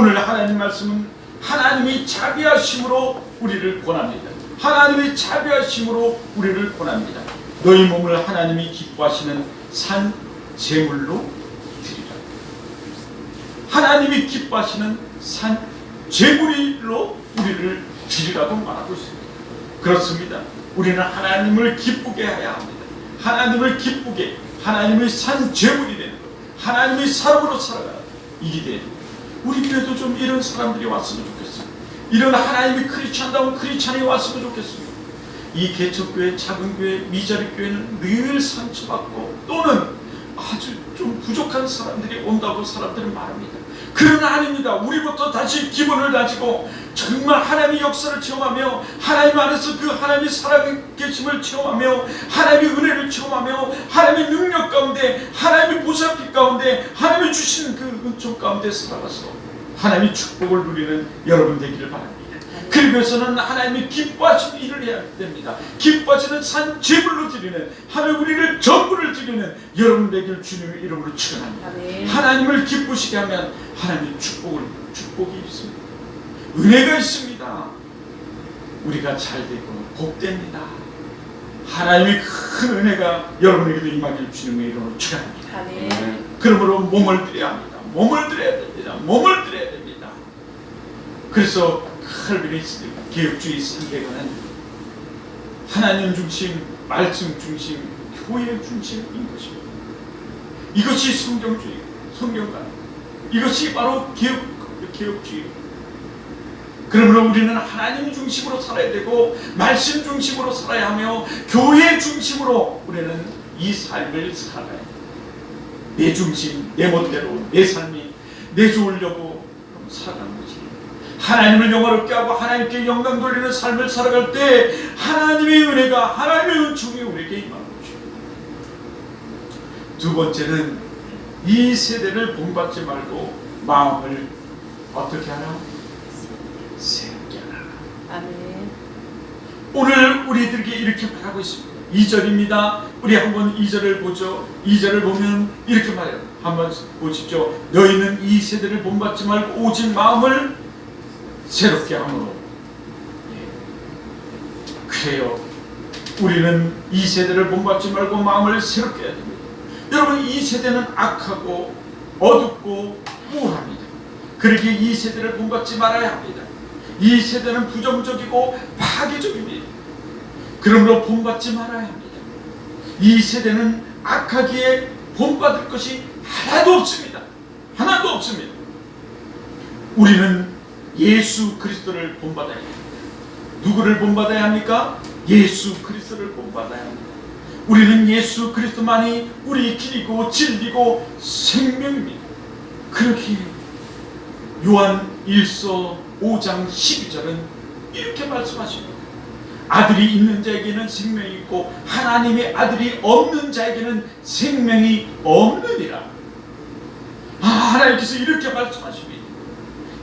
오늘 하나님 말씀은 하나님이 자비하심으로 우리를 권합니다. 하나님이 자비하심으로 우리를 권합니다. 너희 몸을 하나님이 기뻐하시는 산 제물로 드리라. 하나님이 기뻐하시는 산 제물로 우리를 드리라고 말하고 있습니다. 그렇습니다. 우리는 하나님을 기쁘게 해야 합니다. 하나님을 기쁘게, 하나님의 산 제물이 되는 것, 하나님의 사람으로 살아가는 일이 되는 것. 우리 교회도 좀 이런 사람들이 왔으면 좋겠습니다. 이런 하나님의 크리스찬다운 크리스찬이 왔으면 좋겠습니다. 이 개척교회, 작은 교회, 미자리 교회는 늘 상처받고 또는 아주 좀 부족한 사람들이 온다고 사람들은 말합니다. 그러나 아닙니다. 우리부터 다시 기본을 가지고 정말 하나님의 역사를 체험하며 하나님 안에서 그 하나님의 살아계심을 체험하며 하나님의 은혜를 체험하며 하나님의 능력 가운데 하나님의 보살핌 가운데 하나님이 주신 그 은총 가운데 살아가서 하나님의 축복을 누리는 여러분 되기를 바랍니다. 그러기 위해서는 하나님이 기뻐하시는 일을 해야 됩니다. 기뻐하시는 산 제물로 드리는 하나님 우리를 전부를 드리는 여러분 되기를 주님의 이름으로 축원합니다. 하나님을 기쁘시게 하면 하나님의 축복이 있습니다. 은혜가 있습니다. 우리가 잘 되고 복됩니다. 하나님의 큰 은혜가 여러분에게도 임하기를 주님의 이름으로 축원합니다. 그러므로 몸을 드려야 합니다. 몸을 드려야 됩니다. 몸을 드려야 됩니다. 그래서 칼빈의 개혁주의 선배가는 하나님 중심, 말씀 중심, 교회 중심인 것입니다. 이것이 성경주의, 성경관, 이것이 바로 개혁주의. 그러므로 우리는 하나님 중심으로 살아야 되고 말씀 중심으로 살아야 하며 교회 중심으로 우리는 이 삶을 살아야 돼요. 내 중심, 내 멋대로 내 삶이 내 좋으려고 살아가는 거지. 하나님을 영화롭게 하고 하나님께 영광 돌리는 삶을 살아갈 때 하나님의 은혜가, 하나님의 은총이 우리에게 임하는 것입니다. 두 번째는 이 세대를 본받지 말고 마음을 어떻게 하라? 새롭게 하라. 아멘. 오늘 우리들에게 이렇게 말하고 있습니다. 2절입니다. 우리 한번 2절을 보죠. 2절을 보면 이렇게 말해요. 한번 보십시오. 너희는 이 세대를 본받지 말고 오직 마음을 새롭게 함으로. 그래요. 우리는 이 세대를 본받지 말고 마음을 새롭게 해야 됩니다. 여러분, 이 세대는 악하고 어둡고 우울합니다. 그러기에 이 세대를 본받지 말아야 합니다. 이 세대는 부정적이고 파괴적입니다. 그러므로 본받지 말아야 합니다. 이 세대는 악하기에 본받을 것이 하나도 없습니다. 하나도 없습니다. 우리는 예수 그리스도를 본받아야 합니다. 누구를 본받아야 합니까? 예수 그리스도를 본받아야 합니다. 우리는 예수 그리스도만이 우리의 길이고 진리고 생명입니다. 그렇게 요한 1서 5장 12절은 이렇게 말씀하십니다. 아들이 있는 자에게는 생명이 있고 하나님의 아들이 없는 자에게는 생명이 없느니라. 하나님께서 이렇게 말씀하십니다.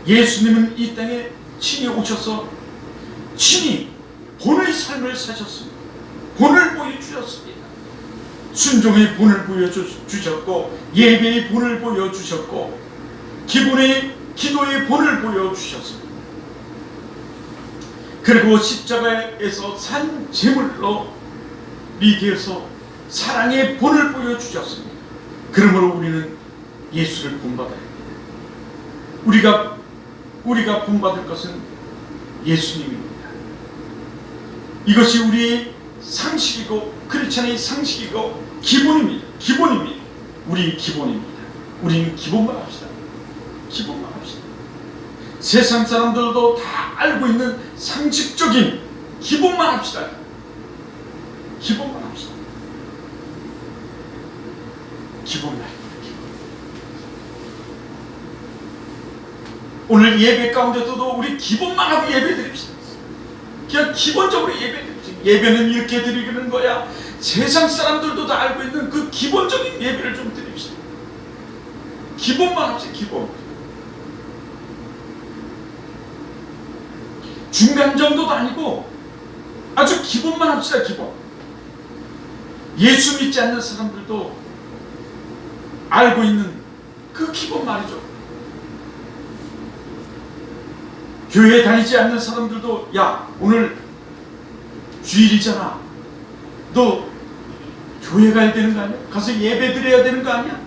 예수님은 이 땅에 친히 오셔서 친히 본의 삶을 사셨습니다. 본을 보여주셨습니다. 순종의 본을 보여주셨고 예배의 본을 보여주셨고 기도의 본을 보여주셨습니다. 그리고 십자가에서 산 제물로 되어서 사랑의 본을 보여주셨습니다. 그러므로 우리는 예수를 본받아야 합니다. 우리가 본받을 것은 예수님입니다. 이것이 우리의 상식이고 크리스찬의 상식이고 기본입니다. 기본입니다. 우리 기본입니다. 우리는 기본만 합시다. 기본만 합시다. 세상 사람들도 다 알고 있는 상식적인 기본만 합시다. 기본만 합시다. 기본만 합시다. 오늘 예배 가운데서도 우리 기본만 하고 예배 드립시다. 그냥 기본적으로 예배 드립시다. 예배는 이렇게 드리는 거야. 세상 사람들도 다 알고 있는 그 기본적인 예배를 좀 드립시다. 기본만 합시다. 기본. 중간 정도도 아니고 아주 기본만 합시다. 기본. 예수 믿지 않는 사람들도 알고 있는 그 기본 말이죠. 교회에 다니지 않는 사람들도 야 오늘 주일이잖아, 너 교회 가야 되는 거 아니야? 가서 예배 드려야 되는 거 아니야?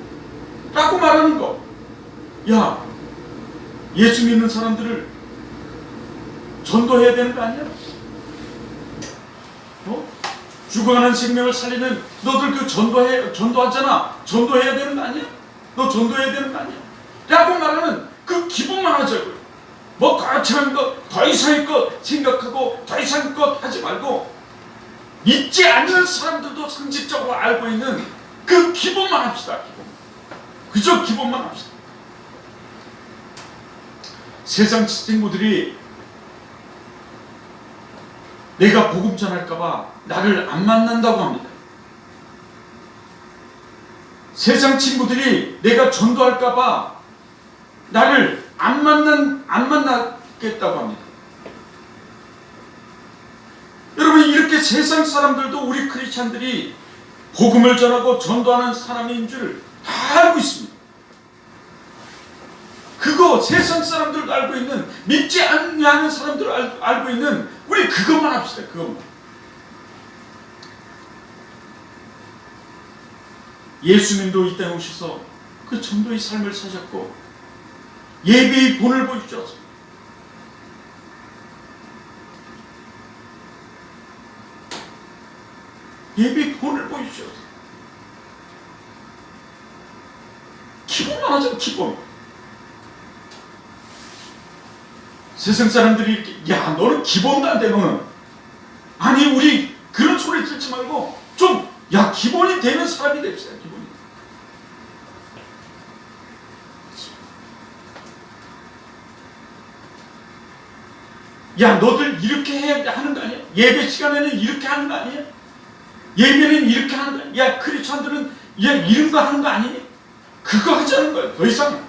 라고 말하는 거. 야, 예수 믿는 사람들을 전도해야 되는 거 아니야? 죽어가는 생명을 살리는 너들 그 전도하잖아. 전도해야 되는 거 아니야? 너 전도해야 되는 거 아니야? 라고 말하는 그 기본만 하자고요. 뭐 거창한 것, 더 이상의 것 생각하고 더 이상의 것 하지 말고 믿지 않는 사람들도 상식적으로 알고 있는 그 기본만 합시다. 기본. 그저 기본만 합시다. 세상 친구들이 내가 복음 전할까봐 나를 안 만난다고 합니다. 세상 친구들이 내가 전도할까봐 나를 안 만나겠다고 합니다. 여러분, 이렇게 세상 사람들도 우리 크리스찬들이 복음을 전하고 전도하는 사람인 줄 다 알고 있습니다. 그거 세상 사람들도 알고 있는, 믿지 않는 사람들도 알고 있는, 우리 그것만 합시다. 그것만. 예수님도 이 땅에 오셔서 그 전도의 삶을 사셨고 예배의 본을 보여주셨습니다. 예배의 본을 보여주셨습니다. 기본만 하자. 기본. 세상 사람들이 이렇게, 야 너는 기본도 안 돼 너는. 아니 우리 그런 소리 듣지 말고 좀, 야 기본이 되는 사람이 됩시다. 기본이. 야 너들 이렇게 해야 하는 거 아니야? 예배 시간에는 이렇게 하는 거 아니야? 예배는 이렇게 하는 거 아니야? 야 크리스찬들은 야 이런 거 하는 거 아니니? 그거 하자는 거야. 더 이상.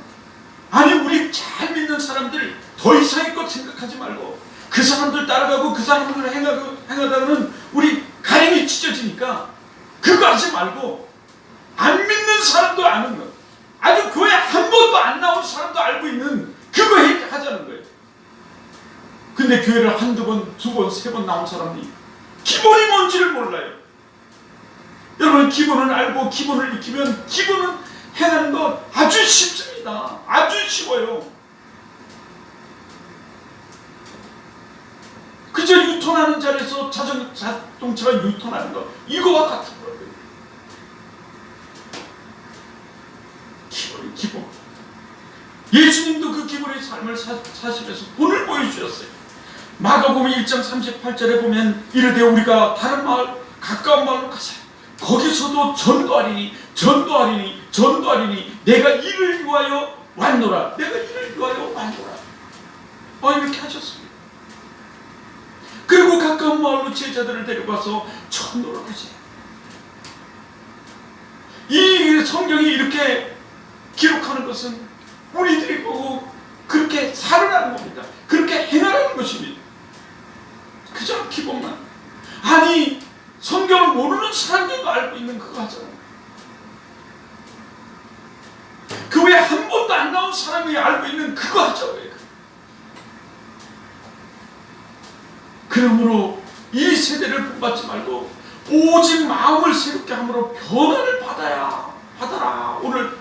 아니 우리 잘 믿는 사람들 더 이상의 것 생각하지 말고 그 사람들 따라가고 그 사람들 행하다가는 우리 가랭이 찢어지니까 그거 하지 말고 안 믿는 사람도 아는 거, 아주 교회 한 번도 안 나온 사람도 알고 있는 그거 하자는 거예요. 근데 교회를 한두 번, 두 번, 세 번 나온 사람이 기본이 뭔지를 몰라요. 여러분 기본을 알고 기본을 익히면 기본은 행하는 건 아주 쉽습니다. 아주 쉬워요. 그저 유턴하는 자리에서 자동차가 유턴하는 것, 이거와 같은 거예요. 기본. 예수님도 그 기본의 삶을 사시면서 본을 보여주셨어요. 마가복음 1장 38절에 보면 이르되 우리가 다른 마을, 가까운 마을로 가자. 거기서도 전도하리니 내가 이를 위하여 왔노라. 내가 이를 위하여 왔노라. 이렇게 하셨습니다. 그리고 가까운 마을로 제자들을 데려가서 전도를 하세요. 이 성경이 이렇게 기록하는 것은 우리들이 보고 그렇게 살으라는 겁니다. 그렇게 행하라는 것입니다. 그저 기본만. 아니 성경을 모르는 사람들도 알고 있는 그거 하잖아요. 그 외에 한 번도 안 나온 사람이 알고 있는 그거 하자고요. 그러므로 이 세대를 본받지 말고 오직 마음을 새롭게 함으로 변화를 받아라. 오늘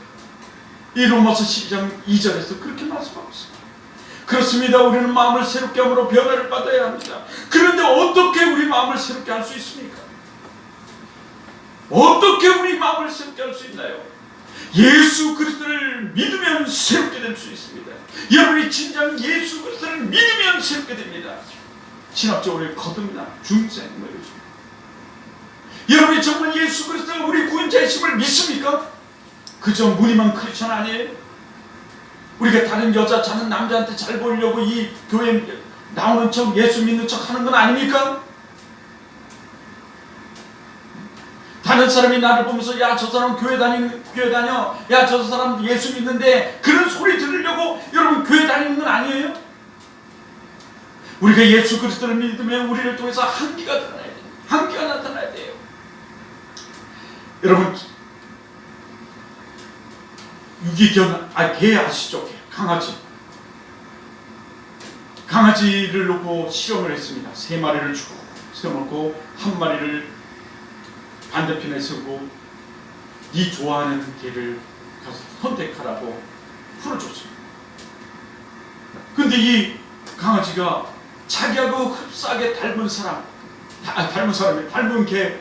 이 로마서 12장 2절에서 그렇게 말씀하고 있습니다. 그렇습니다. 우리는 마음을 새롭게 함으로 변화를 받아야 합니다. 그런데 어떻게 우리 마음을 새롭게 할 수 있습니까? 어떻게 우리 마음을 새롭게 할 수 있나요? 예수 그리스도를 믿으면 새롭게 될 수 있습니다. 여러분이 진정 예수 그리스도를 믿으면 새롭게 됩니다. 신학적으로 거듭나 중생 말이죠. 여러분이 정말 예수 그리스도가 우리 구원자이심을 믿습니까? 그저 무늬만 크리스천 아니에요? 우리가 다른 여자 자는 남자한테 잘 보이려고 이 교회 나오는 척 예수 믿는 척 하는 건 아닙니까? 다른 사람이 나를 보면서 야 저 사람 교회 다녀, 야 저 사람 예수 믿는데, 그런 소리 들으려고 여러분 교회 다니는 건 아니에요? 우리가 예수 그리스도를 믿으면 우리를 통해서 한기가 나타나야 돼요. 한기가 나타나야 돼요. 여러분 개 아시죠? 강아지 강아지를 놓고 실험을 했습니다. 3마리를 쭉 세워놓고 1마리를 반대편에 세우고 네 좋아하는 개를 가서 선택하라고 풀어줬습니다. 근데 이 강아지가 자기하고 흡사하게 닮은 개한테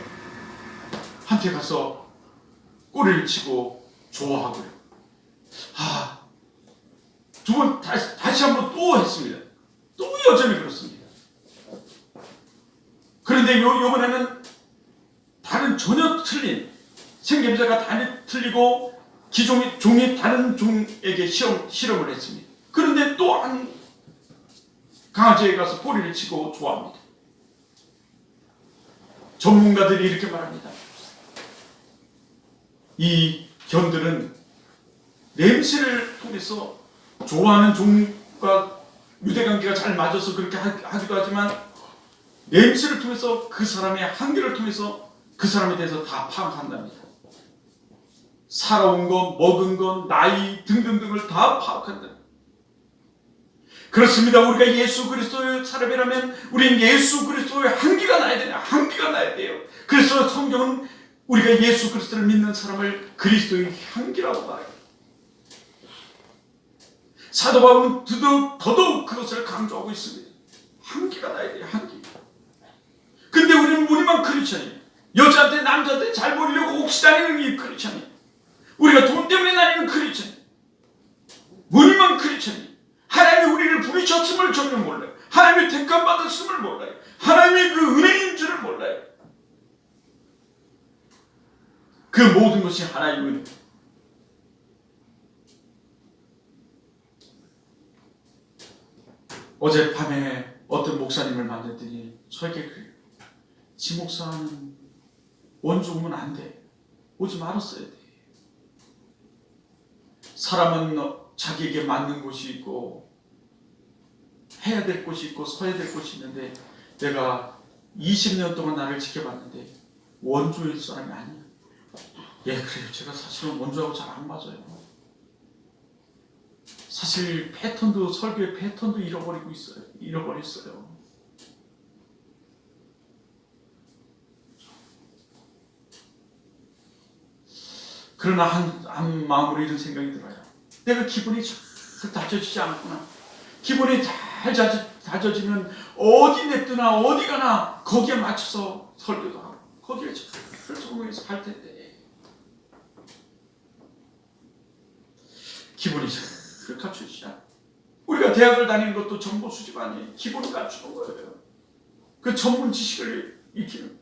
가서 꼬리를 치고 좋아하고요. 두 번 다시 한번 또 했습니다. 또 여전히 그렇습니다. 그런데 요번에는 다른 전혀 틀린 생김새가 다른 틀리고 종이 다른 종에게 실험을 했습니다. 그런데 또 한 강아지에 가서 꼬리를 치고 좋아합니다. 전문가들이 이렇게 말합니다. 이 견들은 냄새를 통해서 좋아하는 종과 유대관계가 잘 맞아서 그렇게 하기도 하지만 냄새를 통해서 그 사람의 한계를 통해서 그 사람에 대해서 다 파악한답니다. 살아온 것, 먹은 것, 나이 등등등을 다 파악한다. 그렇습니다. 우리가 예수 그리스도의 사람이라면 우리는 예수 그리스도의 한기가 나야 되냐? 한기가 나야 돼요. 그래서 성경은 우리가 예수 그리스도를 믿는 사람을 그리스도의 향기라고 말해요. 사도 바울은 더더욱 그것을 강조하고 있습니다. 향기가 나야 돼요. 향기. 근데 우리는 무늬만 크리스천이에요. 여자한테 남자한테 잘 보이려고 옥시 다니는 이 크리스천이에요. 우리가 돈 때문에 다니는 크리스천이에요. 무늬만 크리스천이에요. 하나님이 우리를 부르셨음을 전혀 몰라요. 하나님이 택함 받았음을 몰라요. 하나님이 그 은혜인 줄을 몰라요. 그 모든 것이 하나님의 은혜. 어젯밤에 어떤 목사님을 만났더니 저에게 그래요. 지 목사는 원주 오면 안 돼. 오지 말았어야 돼. 사람은 자기에게 맞는 곳이 있고 해야 될 곳이 있고 서야 될 곳이 있는데 내가 20년 동안 나를 지켜봤는데 원주일 사람이 아니야. 예, 그래요. 제가 사실은 원주하고 잘 안 맞아요. 사실 설교의 패턴도 잃어버렸어요. 그러나 한 마음으로 이런 생각이 들어요. 내가 기분이 잘 다져지지 않았구나. 기분이 잘 다져지면 어디 냅두나 어디 가나 거기에 맞춰서 설교도 하고 거기에 잘 적응해서 할 텐데 기분이 잘 갖추지 않아. 우리가 대학을 다니는 것도 정보 수집 아니에요. 기본을 갖추는 거예요. 그 전문 지식을 익히는.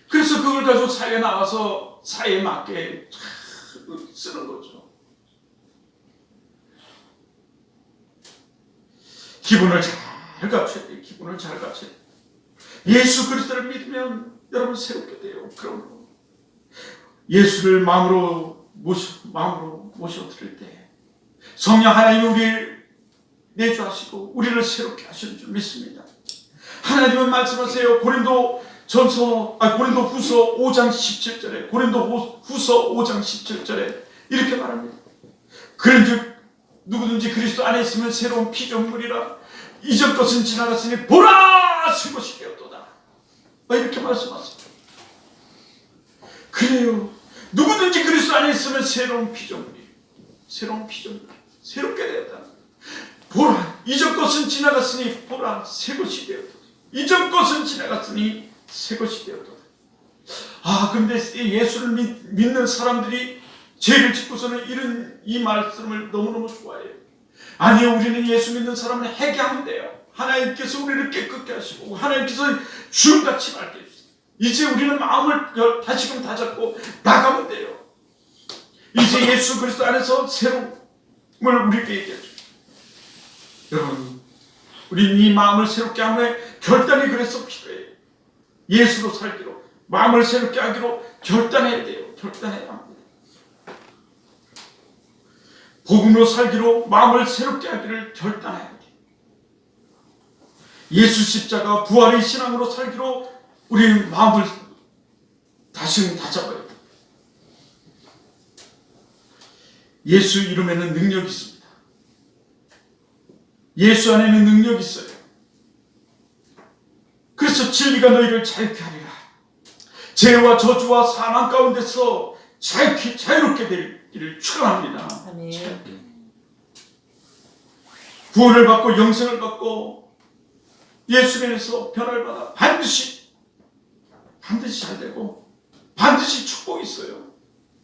그래서 그걸 가지고 사회에 나와서 사회에 맞게 쓰는 거죠. 기본을 잘 갖춰야 돼요. 기본을 잘 갖춰야 돼요. 예수 그리스도를 믿으면 여러분 새롭게 돼요. 그럼 예수를 마음으로 모셔드릴 때 성령 하나님이 우리를 내주하시고 우리를 새롭게 하시는 줄 믿습니다. 하나님은 말씀하세요. 고린도 후서 5장 17절에 후서 5장 17절에 이렇게 말합니다. 그런즉 누구든지 그리스도 안에 있으면 새로운 피조물이라 이전 것은 지나갔으니 보라 새 것이 되었도다. 이렇게 말씀하세요. 그래요. 누구든지 그리스도 안에 있으면 새로운 피조물이 새롭게 되었다. 보라 이전 것은 지나갔으니 보라 새 것이 되었도다. 이전 것은 지나갔으니 새 것이 되었도다. 그런데 예수를 믿는 사람들이 죄를 짓고서는 이 말씀을 너무너무 좋아해요. 아니요, 우리는 예수 믿는 사람은 회개하면 돼요. 하나님께서 우리를 깨끗게 하시고 하나님께서 주름같이 맑게 해주세요. 이제 우리는 마음을 다시금 다잡고 나가면 돼요. 이제 예수 그리스도 안에서 새로움을 우리에게 얘기해줘요. 여러분, 우리는 이 마음을 새롭게 함에 결단이 그래서 필요해요. 예수로 살기로 마음을 새롭게 하기로 결단해야 돼요. 결단해야 합니다. 복음으로 살기로 마음을 새롭게 하기를 결단해야 돼요. 예수 십자가 부활의 신앙으로 살기로 우리 마음을 다시금 다잡아야 돼요. 예수 이름에는 능력이 있습니다. 예수 안에는 능력이 있어요. 그래서 진리가 너희를 자유케 하리라. 죄와 저주와 사망 가운데서 자유롭게 되기를 축원합니다. 아멘. 구원을 받고 영생을 받고 예수님에서 변화를 받아 반드시 잘 되고 반드시 축복이 있어요.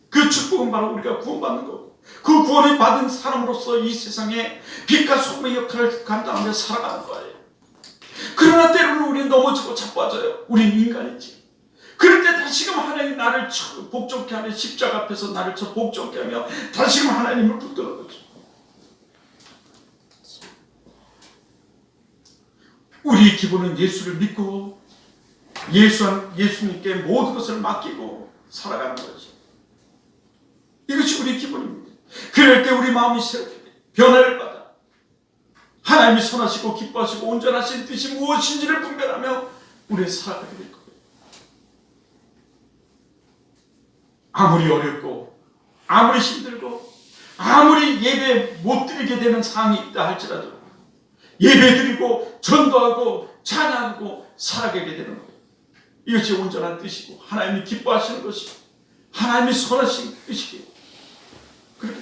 그 축복은 바로 우리가 구원받는 거고, 그 구원을 받은 사람으로서 이 세상에 빛과 소금의 역할을 감당하며 살아가는 거예요. 그러나 때로는 우리는 넘어지고 자빠져요. 우리는 인간이지. 그럴 때 다시금 하나님이 나를 복종케 하며 십자가 앞에서 나를 복종케 하며 다시금 하나님을 붙드는 거죠. 우리의 기본은 예수를 믿고 예수님께 모든 것을 맡기고 살아가는 거죠. 이것이 우리의 기본입니다. 그럴 때 우리 마음이 새롭게 돼요. 변화를 받아 하나님이 선하시고 기뻐하시고 온전하신 뜻이 무엇인지를 분별하며 우리의 살아가게 될 거예요. 아무리 어렵고 아무리 힘들고 아무리 예배 못 드리게 되는 상황이 있다 할지라도 예배 드리고 전도하고 찬양하고 살아가게 되는 거예요. 이것이 온전한 뜻이고 하나님이 기뻐하시는 것이고 하나님이 선하신 뜻이고, 그렇게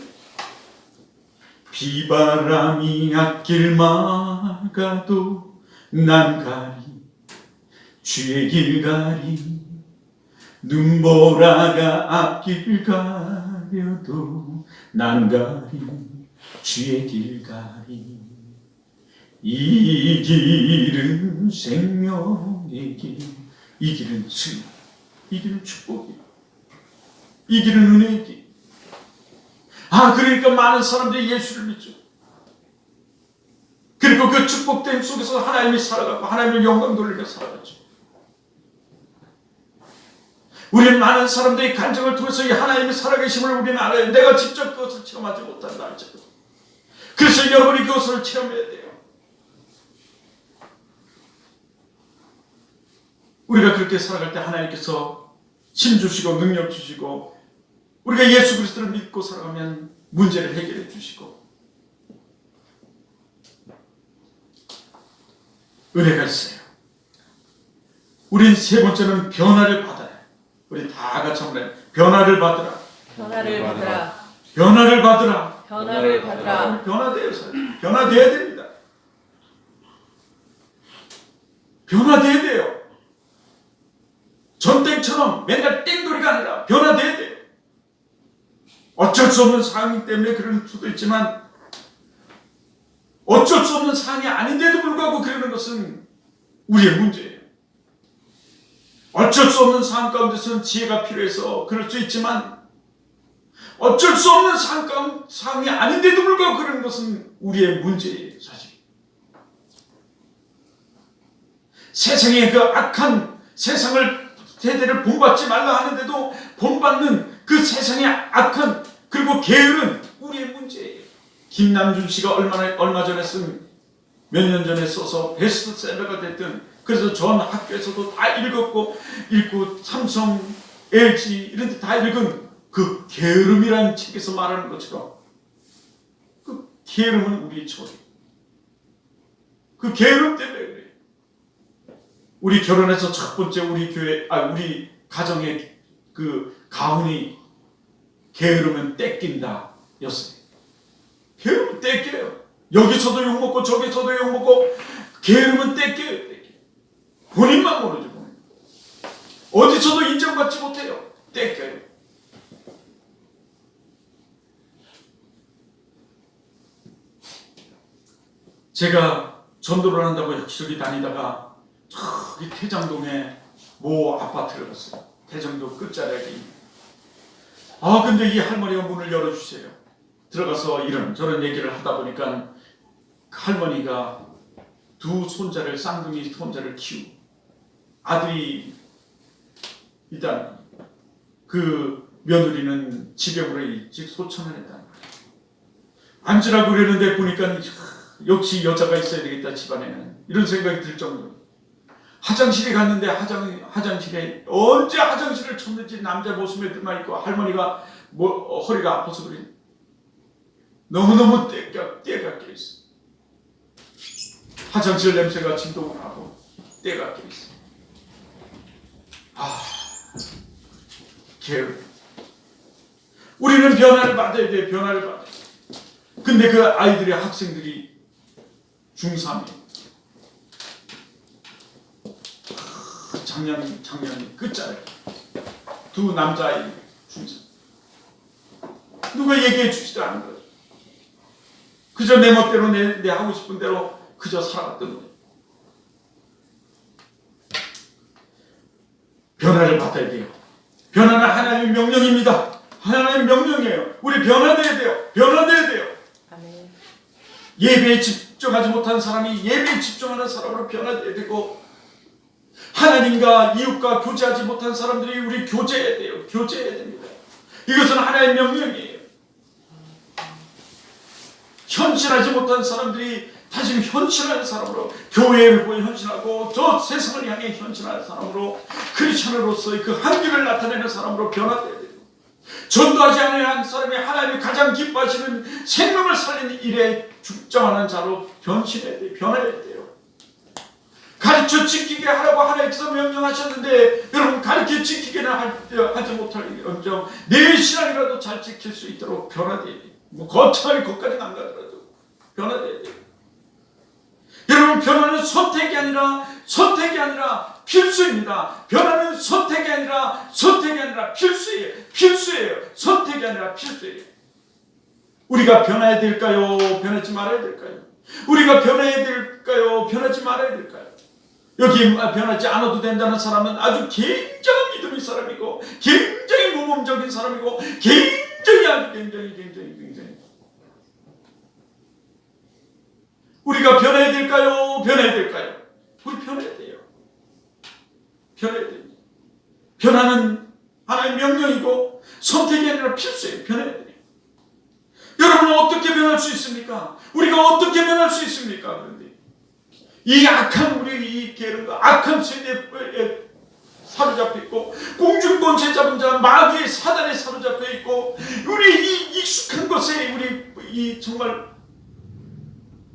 비바람이 앞길 막아도 난 가리 주의 길 가리 눈보라가 앞길 가려도 난 가리 주의 길 가리 이 길은 생명의 길, 이 길은 승리, 이 길은 축복이, 이 길은 은혜의 길. 그러니까 많은 사람들이 예수를 믿죠. 그리고 그 축복됨 속에서 하나님이 살아가고 하나님을 영광 돌리며 살아가죠. 우리는 많은 사람들의 간증을 통해서 이 하나님의 살아계심을 우리는 알아요. 내가 직접 그것을 체험하지 못한다 할지라도. 그래서 여러분이 그것을 체험해야 돼요. 우리가 그렇게 살아갈 때 하나님께서 힘 주시고 능력 주시고 우리가 예수 그리스도를 믿고 살아가면 문제를 해결해 주시고 은혜가 있어요. 우린 세 번째는 변화를 받아요. 우리 다 같이 한번 변화를 받으라. 변화를 받으라. 변화를 받으라. 변화를 받으라. 변화돼요. 변화돼야 됩니다. 변화돼야 돼요. 전땡처럼 맨날 땡돌이가 아니라 변화돼야 돼요. 어쩔 수 없는 상황 때문에 그럴 수도 있지만 어쩔 수 없는 상황이 아닌데도 불구하고 그러는 것은 우리의 문제예요. 어쩔 수 없는 상황 가운데서는 지혜가 필요해서 그럴 수 있지만 어쩔 수 없는 상황이 아닌데도 불구하고 그러는 것은 우리의 문제예요. 사실 세상의 그 악한 세대를 본받지 말라 하는데도 본받는 그 세상의 악한 그리고 게으른 우리의 문제예요. 김남준 씨가 얼마 전에 쓴 몇 년 전에 써서 베스트셀러가 됐던, 그래서 전 학교에서도 다 읽고 삼성, LG 이런 데 다 읽은 그 게으름이라는 책에서 말하는 것처럼 그 게으름은 우리의 죄예요. 그 게으름 때문에 그래요. 우리 결혼해서 첫 번째 우리 가정의 그 가훈이 게으르면 떼낀다 였어요. 게으르면 떼껴요. 여기서도 욕먹고 저기서도 욕먹고 게으르면 떼껴요. 본인만 모르죠. 어디서도 인정받지 못해요. 떼껴요. 제가 전도를 한다고 여기저기 다니다가 저기 태장동에 모 아파트를 갔어요. 태장동 끝자락이. 근데 이 할머니가 문을 열어주세요. 들어가서 이런저런 얘기를 하다 보니까 할머니가 두 손자를, 쌍둥이 손자를 키우고 아들이 일단 그 며느리는 지병으로 일찍 소천을 했다는 거예요. 앉으라고 그랬는데 보니까 역시 여자가 있어야 되겠다 집안에는, 이런 생각이 들 정도로 화장실에 갔는데 화장실에 언제 화장실을 쳤는지 남자 모습에만 있고 할머니가 허리가 아파서 그래. 너무너무 떼가 껴있어. 화장실 냄새가 진동을 하고 때가 또 있어. 게으르. 우리는 변화를 받아야 돼. 변화를 받아야 돼. 근데 그 아이들의 학생들이 중3이에요. 작년이 끝자리. 두 남자아이 중3. 누가 얘기해 주지도 않은 거예요. 그저 내 멋대로 내 하고 싶은 대로 그저 살아갔던 거예요. 변화를 받아야 돼요. 변화는 하나님의 명령입니다. 하나님의 명령이에요. 우리 변화돼야 돼요. 변화돼야 돼요. 아멘. 예배에 집중하지 못한 사람이 예배에 집중하는 사람으로 변화돼야 되고, 하나님과 이웃과 교제하지 못한 사람들이 우리 교제해야 돼요. 교제해야 됩니다. 이것은 하나님의 명령이에요. 헌신하지 못한 사람들이 다시 헌신하는 사람으로, 교회를 보여 헌신하고 저 세상을 향해 헌신하는 사람으로, 크리스천으로서의 그 한계를 나타내는 사람으로 변화돼야 돼요. 전도하지 않은 사람이 하나님이 가장 기뻐하시는 생명을 살리는 일에 중점하는 자로 변신해야 돼요. 변화해야 돼요. 가르쳐 지키게 하라고 하나님께서 명령하셨는데, 여러분 가르쳐 지키게는 하지 못할지언정 내 신앙이라도 잘 지킬 수 있도록 변화돼야 돼요. 뭐 거창하게 것까지는 안 가더라도 변화돼야 돼요. 여러분, 변화는 선택이 아니라 필수입니다. 변화는 선택이 아니라 필수예요. 선택이 아니라 필수예요. 우리가 변해야 될까요? 변하지 말아야 될까요? 우리가 변해야 될까요? 변하지 말아야 될까요? 여기 변하지 않아도 된다는 사람은 아주 굉장한 믿음의 사람이고, 굉장히 모범적인 사람이고, 굉장히 우리가 변해야 될까요? 변해야 될까요? 우리 변해야 돼요. 변해야 됩니다. 변화는 하나의 명령이고 선택이 아니라 필수예요. 변해야 돼요. 여러분은 어떻게 변할 수 있습니까? 우리가 어떻게 변할 수 있습니까? 그런데 이 악한 우리 이 게으름과 악한 세대에 사로잡혀 있고, 공중권세 잡은 자 마귀의 사단에 사로잡혀 있고, 우리 이 익숙한 것에 우리 이 정말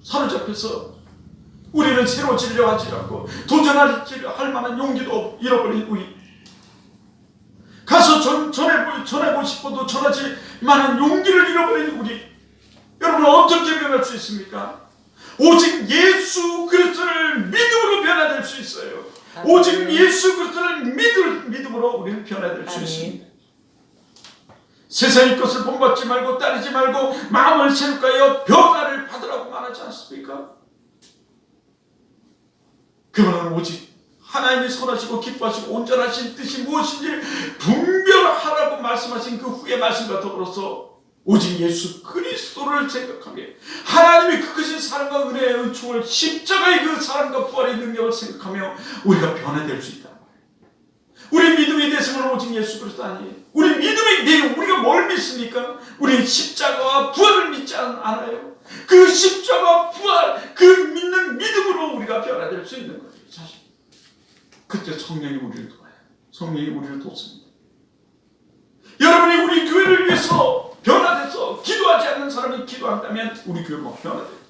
사로잡혀서 우리는 새로워지려 하지 않고 도전할 만한 용기도 잃어버린 우리, 가서 전하고 싶어도 전하지 만한 용기를 잃어버린 우리, 여러분 어떻게 변할 수 있습니까? 오직 예수 그리스도를 믿음으로 변화될 수 있어요. 오직 예수 그리스도를 믿음으로 우리는 변화될 수 있습니다. 세상의 것을 본받지 말고 따르지 말고 마음을 새롭게 하여 변화를 받으라고 말하지 않습니까? 그거는 오직 하나님이 선하시고 기뻐하시고 온전하신 뜻이 무엇인지 분별하라고 말씀하신 그 후의 말씀과 더불어서 오직 예수 그리스도를 생각하며 하나님의 그 크신 사랑과 은혜의 은총을, 십자가의 그 사랑과 부활의 능력을 생각하며 우리가 변화될 수 있다. 우리 믿음의 대상은 오직 예수 그리스도 아니에요. 우리 믿음의 내용, 우리가 뭘 믿습니까? 우리 십자가와 부활을 믿지 않아요. 그 십자가와 부활, 그 믿는 믿음으로 우리가 변화될 수 있는 거예요. 사실 그때 성령이 우리를 도와요. 성령이 우리를 돕습니다. 여러분이 우리 교회를 위해서 변화돼서 기도하지 않는 사람이 기도한다면 우리 교회가 변화돼요.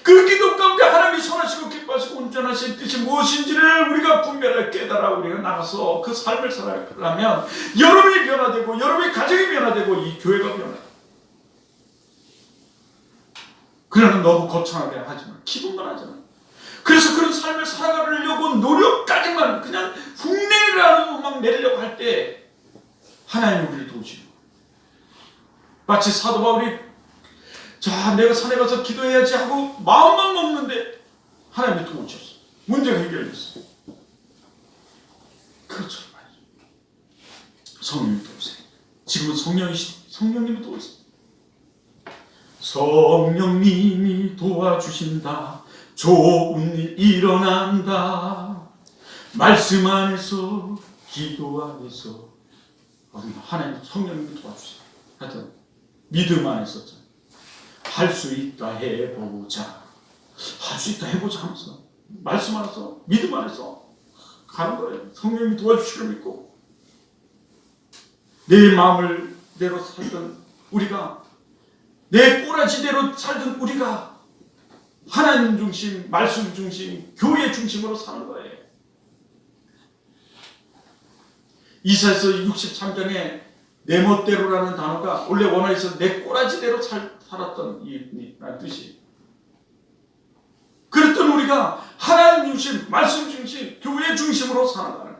그 기도 가운데 하나님이 선하시고 기뻐하시고 온전하신 뜻이 무엇인지를 우리가 분별하게 깨달아 우리가 나가서 그 삶을 살아가려면 여러분이 변화되고 여러분의 가정이 변화되고 이 교회가 변화돼요. 그러면 너무 거창하게 하지만 기도만 하잖아요. 그래서 그런 삶을 살아가려고 노력까지만 그냥 흉내라고 막 내려고 할 때 하나님이 우리를 도우시는 거예요. 마치 사도 바울이 자, 내가 산에 가서 기도해야지 하고 마음만 먹는데 하나님이 도우셨어. 문제가 해결됐어. 그것처럼 말이죠. 성령님이 도우세요. 지금은 성령님이 도우세요. 성령님이 도와주신다. 좋은 일 일어난다. 말씀 안에서 기도 안에서 하나님 성령님이 도와주세요. 하여튼 믿음 안에서 할 수 있다 해보자. 할 수 있다 해보자 하면서 말씀 안에서 믿음 안에서 가는 거예요. 성령님이 도와주시를 믿고 내 마음을 대로 살던 우리가, 내 꼬라지대로 살던 우리가 하나님 중심, 말씀 중심, 교회 중심으로 사는 거예요. 이사야서 63장에 내 멋대로라는 단어가 원래 원어에서 내 꼬라지대로 살았던 이라는 뜻이에요. 그랬던 우리가 하나님 중심, 말씀 중심, 교회 중심으로 살아가는 거예요.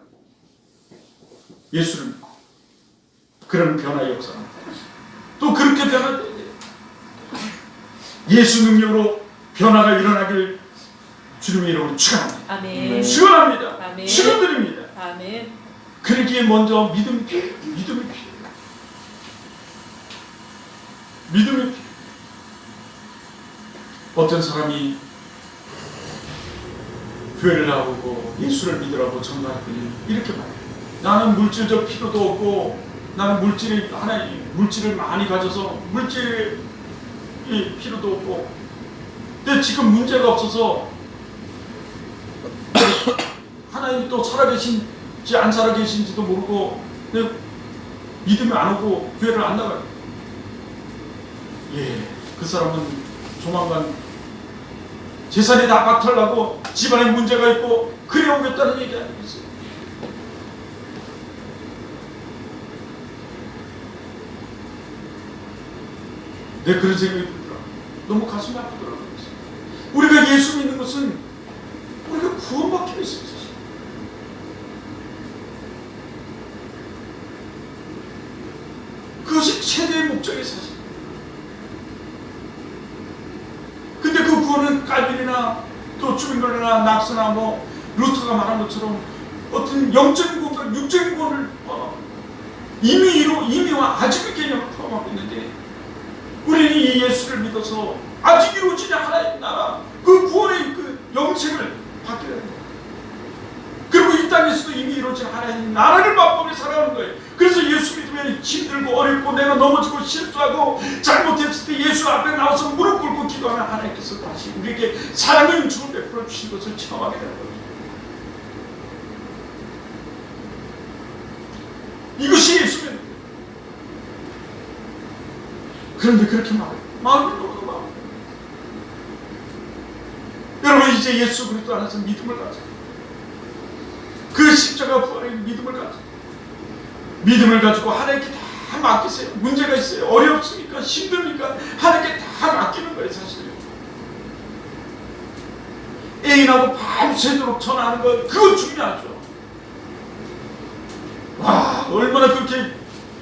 예수를 믿고 그런 변화의 역사입니다. 또 그렇게 변화돼야 돼요. 예수 능력으로 변화가 일어나길 주님의 이름으로 축원합니다. 아멘. 축원합니다. 아멘. 축원드립니다. 아멘. 그러기에 먼저 믿음이 필요해요. 믿음이 필요해요. 믿음이 필요해요. 어떤 사람이 교회를 나오고 예수를 믿으라고 전도했더니 이렇게 말해요. 나는 물질적 필요도 없고 나는 물질을 많이 가져서 물질의 필요도 없고 근데 지금 문제가 없어서 하나님이 또 살아계신지 안 살아계신지도 모르고 근데 믿음이 안 오고 교회를 안 나가요. 예, 그 사람은 조만간 재산이 다 박탈나고 집안에 문제가 있고 그래 오겠다는 얘기 아니겠어요? 내 그런 생각이 들더라. 너무 가슴이 아프더라고요. 우리가 예수 믿는 것은 우리가 구원받기 위해서 그것이 최대의 목적이 사실. 근데 그 구원은 깔빈이나 또 주민걸이나 낙스나 뭐 루터가 말한 것처럼 어떤 영적인 구원과 육적인 구원을 임의와 아직의 개념을 포함하고 있는데 우리는 이 예수를 믿어서 아직 이루어지지 하나님 나라 그 구원의 그 영생을 받게 됩니다. 그리고 이 땅에서도 이미 이루어진 하나님 나라를 맛보며 살아가는 거예요. 그래서 예수 믿으면 힘들고 어렵고 내가 넘어지고 실수하고 잘못했을 때 예수 앞에 나와서 무릎 꿇고 기도하면 하나님께서 다시 우리에게 사랑의 은총을 베풀어 주신 것을 체험하게 되는 거예요. 이것이 예수 믿는 거예요. 그런데 그렇게 말해요. 마음이 너무 마음. 여러분 이제 예수 그리스도 안에서 믿음을 가져. 그 십자가 부활의 믿음을 가져. 믿음을 가지고 하나님께 다 맡기세요. 문제가 있어요. 어렵습니까? 힘듭니까? 하나님께 다 맡기는 거예요, 사실은. 애인하고 밤새도록 전화하는 거, 그거 중요하죠. 와, 얼마나 그렇게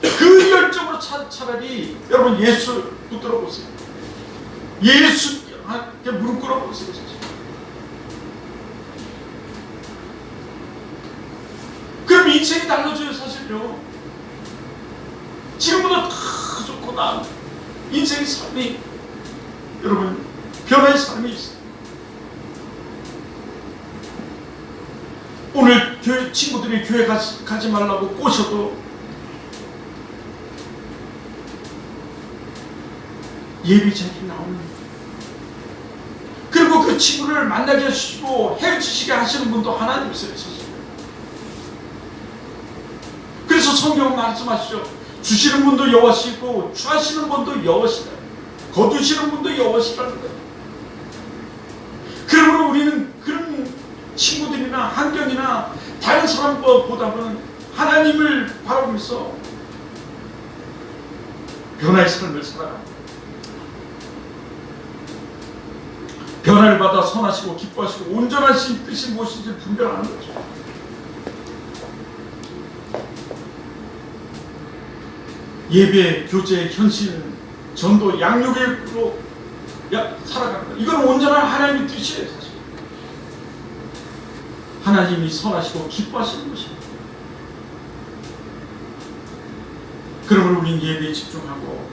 그 열정으로 차라리 여러분 예수 붙들어 보세요. 예수한테 무릎 꿇어 보세요. 그럼 인생이 달라져요, 사실요. 지금보다 다 좋고 나은 인생의 삶이 여러분 변화의 삶이 있어요. 오늘 교회 친구들이 교회 가지 말라고 꼬셔도 예배 자리에 나오는 거예요. 그리고 그 친구를 만나게 하시고 헤어지시게 하시는 분도 하나님이세요, 사실. 그래서 성경은 말씀하시죠. 주시는 분도 여호와시고 취하시는 분도 여호와시다. 거두시는 분도 여호와시라는 거예요. 그러므로 우리는 그런 친구들이나 환경이나 다른 사람보다는 하나님을 바라보면서 변화의 삶을 살아갑니다. 변화를 받아 선하시고 기뻐하시고 온전하신 뜻이 무엇인지 분별하는 거죠. 예배, 교제, 현신, 전도, 양육으로 살아가는 거예요. 이건 온전한 하나님의 뜻이에요, 사실. 하나님이 선하시고 기뻐하시는 것입니다. 그러므로 우리는 예배에 집중하고